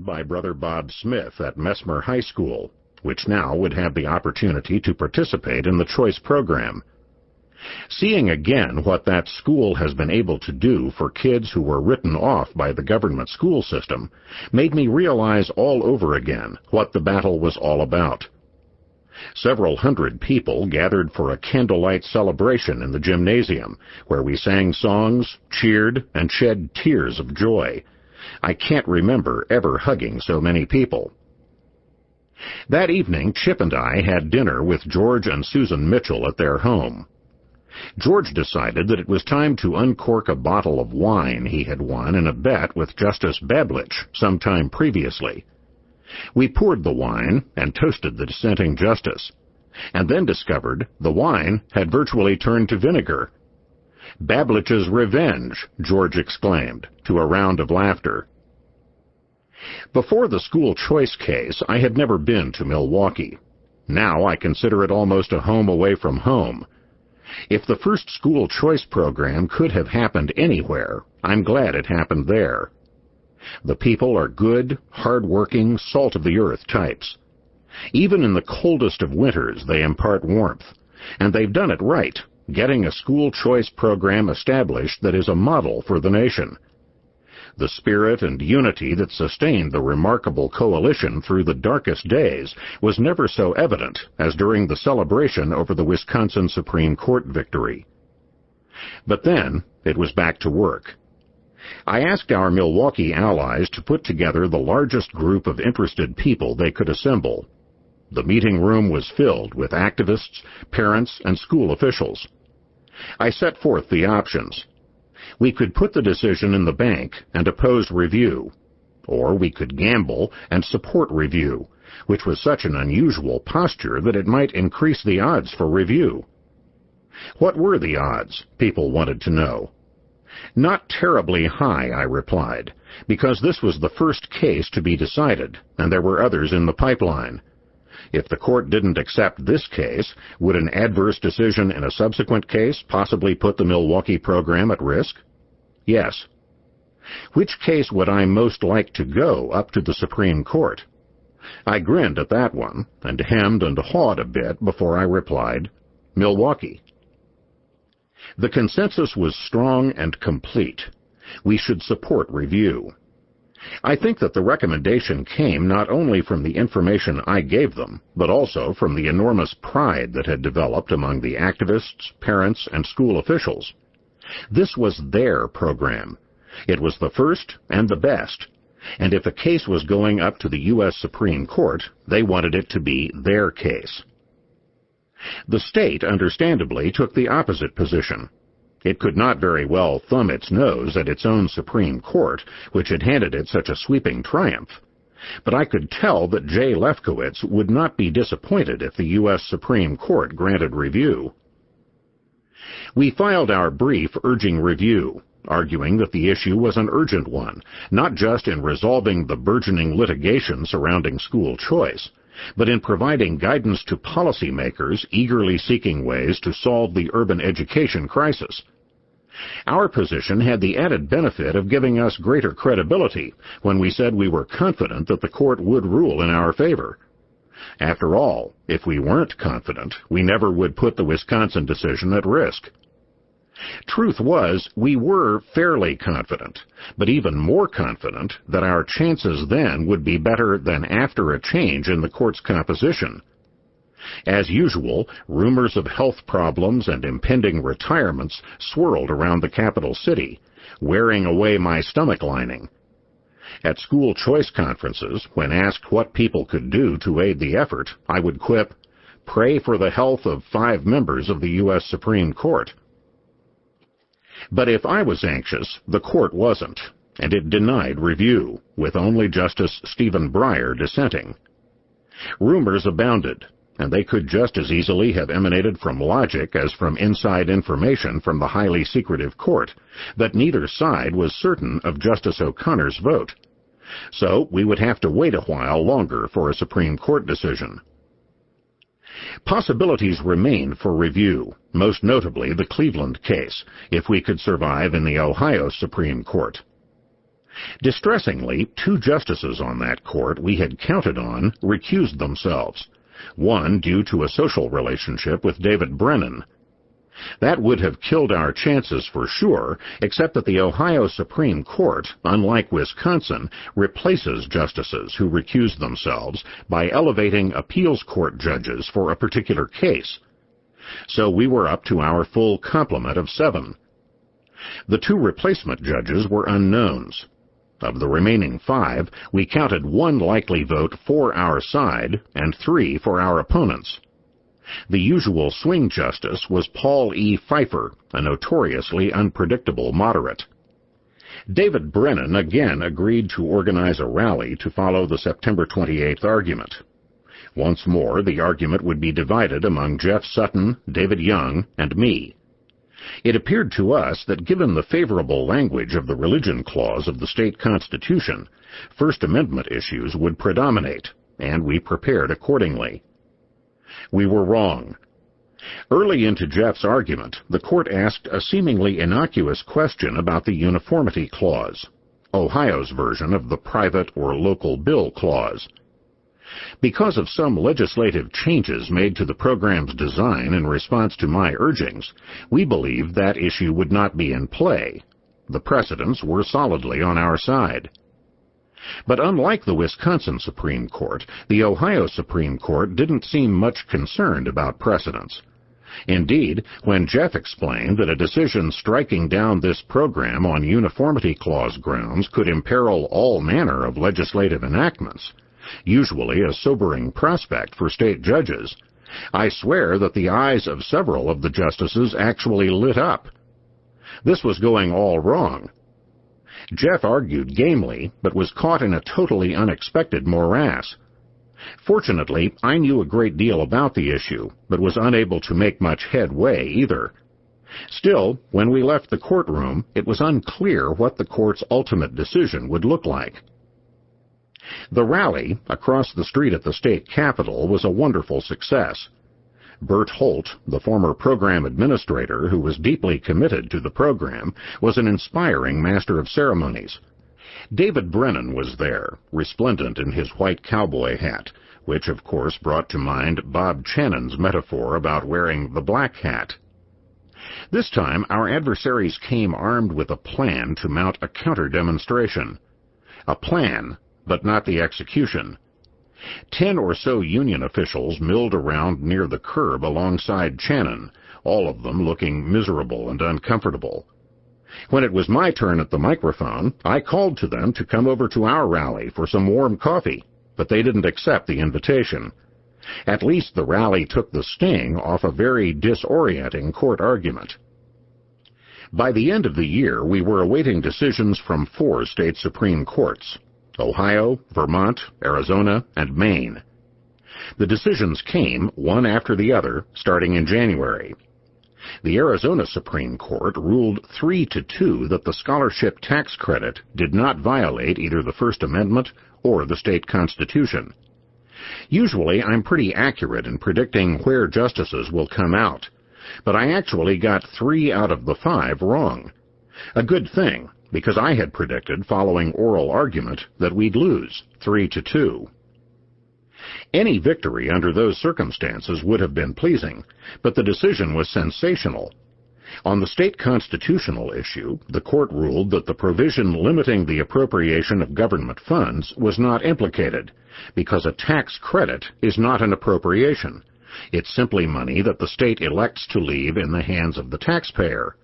founded by Brother Bob Smith at Messmer High School, which now would have the opportunity to participate in the choice program. Seeing again what that school has been able to do for kids who were written off by the government school system made me realize all over again what the battle was all about. Several hundred people gathered for a candlelight celebration in the gymnasium, where we sang songs, cheered, and shed tears of joy. I can't remember ever hugging so many people. That evening, Chip and I had dinner with George and Susan Mitchell at their home. George decided that it was time to uncork a bottle of wine he had won in a bet with Justice Bablich some time previously. We poured the wine and toasted the dissenting justice, and then discovered the wine had virtually turned to vinegar. "Bablich's revenge," George exclaimed, to a round of laughter. Before the school choice case, I had never been to Milwaukee. Now I consider it almost a home away from home. If the first school choice program could have happened anywhere, I'm glad it happened there. The people are good, hard-working, salt-of-the-earth types. Even in the coldest of winters, they impart warmth, and they've done it right, getting a school choice program established that is a model for the nation. The spirit and unity that sustained the remarkable coalition through the darkest days was never so evident as during the celebration over the Wisconsin Supreme Court victory. But then it was back to work. I asked our Milwaukee allies to put together the largest group of interested people they could assemble. The meeting room was filled with activists, parents, and school officials. I set forth the options. We could put the decision in the bank and oppose review, or we could gamble and support review, which was such an unusual posture that it might increase the odds for review. What were the odds? People wanted to know. Not terribly high, I replied, because this was the first case to be decided, and there were others in the pipeline. If the court didn't accept this case, would an adverse decision in a subsequent case possibly put the Milwaukee program at risk? Yes. Which case would I most like to go up to the Supreme Court? I grinned at that one, and hemmed and hawed a bit before I replied, Milwaukee. The consensus was strong and complete. We should support review. I think that the recommendation came not only from the information I gave them, but also from the enormous pride that had developed among the activists, parents, and school officials. This was their program. It was the first and the best, and if a case was going up to the U.S. Supreme Court, they wanted it to be their case. The state, understandably, took the opposite position. It could not very well thumb its nose at its own Supreme Court, which had handed it such a sweeping triumph. But I could tell that Jay Lefkowitz would not be disappointed if the U.S. Supreme Court granted review. We filed our brief urging review, arguing that the issue was an urgent one, not just in resolving the burgeoning litigation surrounding school choice, but in providing guidance to policymakers eagerly seeking ways to solve the urban education crisis. Our position had the added benefit of giving us greater credibility when we said we were confident that the court would rule in our favor. After all, if we weren't confident, we never would put the Wisconsin decision at risk. Truth was, we were fairly confident, but even more confident that our chances then would be better than after a change in the court's composition. As usual, rumors of health problems and impending retirements swirled around the capital city, wearing away my stomach lining. At school choice conferences, when asked what people could do to aid the effort, I would quip, "Pray for the health of 5 members of the U.S. Supreme Court." But if I was anxious, the court wasn't, and it denied review, with only Justice Stephen Breyer dissenting. Rumors abounded, and they could just as easily have emanated from logic as from inside information from the highly secretive court, but neither side was certain of Justice O'Connor's vote. So we would have to wait a while longer for a Supreme Court decision. Possibilities remained for review, most notably the Cleveland case, if we could survive in the Ohio Supreme Court. Distressingly, 2 justices on that court we had counted on recused themselves, one due to a social relationship with David Brennan. That would have killed our chances for sure, except that the Ohio Supreme Court, unlike Wisconsin, replaces justices who recuse themselves by elevating appeals court judges for a particular case. So we were up to our full complement of 7. The 2 replacement judges were unknowns. Of the remaining 5, we counted 1 likely vote for our side and 3 for our opponents. The usual swing justice was Paul E. Pfeiffer, a notoriously unpredictable moderate. David Brennan again agreed to organize a rally to follow the September 28th argument. Once more, the argument would be divided among Jeff Sutton, David Young, and me. It appeared to us that given the favorable language of the religion clause of the state constitution, First Amendment issues would predominate, and we prepared accordingly. We were wrong. Early into Jeff's argument, the court asked a seemingly innocuous question about the uniformity clause, Ohio's version of the private or local bill clause. Because of some legislative changes made to the program's design in response to my urgings, we believed that issue would not be in play. The precedents were solidly on our side. But unlike the Wisconsin Supreme Court, the Ohio Supreme Court didn't seem much concerned about precedents. Indeed, when Jeff explained that a decision striking down this program on uniformity clause grounds could imperil all manner of legislative enactments, usually a sobering prospect for state judges, I swear that the eyes of several of the justices actually lit up. This was going all wrong. Jeff argued gamely, but was caught in a totally unexpected morass. Fortunately, I knew a great deal about the issue, but was unable to make much headway either. Still, when we left the courtroom, it was unclear what the court's ultimate decision would look like. The rally, across the street at the state capitol, was a wonderful success. Bert Holt, the former program administrator who was deeply committed to the program, was an inspiring master of ceremonies. David Brennan was there, resplendent in his white cowboy hat, which of course brought to mind Bob Channon's metaphor about wearing the black hat. This time our adversaries came armed with a plan to mount a counter-demonstration. A plan, but not the execution. 10 or so union officials milled around near the curb alongside Channon, all of them looking miserable and uncomfortable. When it was my turn at the microphone, I called to them to come over to our rally for some warm coffee, but they didn't accept the invitation. At least the rally took the sting off a very disorienting court argument. By the end of the year, we were awaiting decisions from 4 state Supreme Courts: Ohio, Vermont, Arizona, and Maine. The decisions came, one after the other, starting in January. The Arizona Supreme Court ruled 3-2 that the scholarship tax credit did not violate either the First Amendment or the state constitution. Usually I'm pretty accurate in predicting where justices will come out, but I actually got 3 out of the 5 wrong. A good thing, because I had predicted, following oral argument, that we'd lose 3-2. Any victory under those circumstances would have been pleasing, but the decision was sensational. On the state constitutional issue, the court ruled that the provision limiting the appropriation of government funds was not implicated, because a tax credit is not an appropriation. It's simply money that the state elects to leave in the hands of the taxpayer.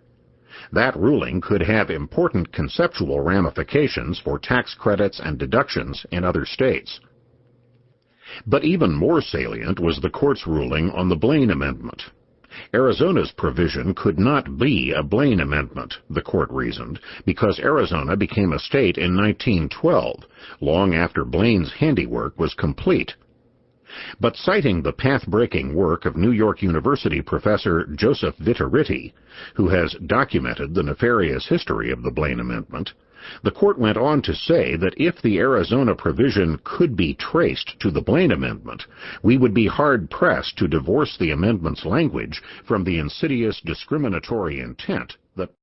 That ruling could have important conceptual ramifications for tax credits and deductions in other states. But even more salient was the court's ruling on the Blaine Amendment. Arizona's provision could not be a Blaine Amendment, the court reasoned, because Arizona became a state in 1912, long after Blaine's handiwork was complete. But citing the path-breaking work of New York University professor Joseph Vitariti, who has documented the nefarious history of the Blaine Amendment, the court went on to say that if the Arizona provision could be traced to the Blaine Amendment, we would be hard-pressed to divorce the amendment's language from the insidious discriminatory intent that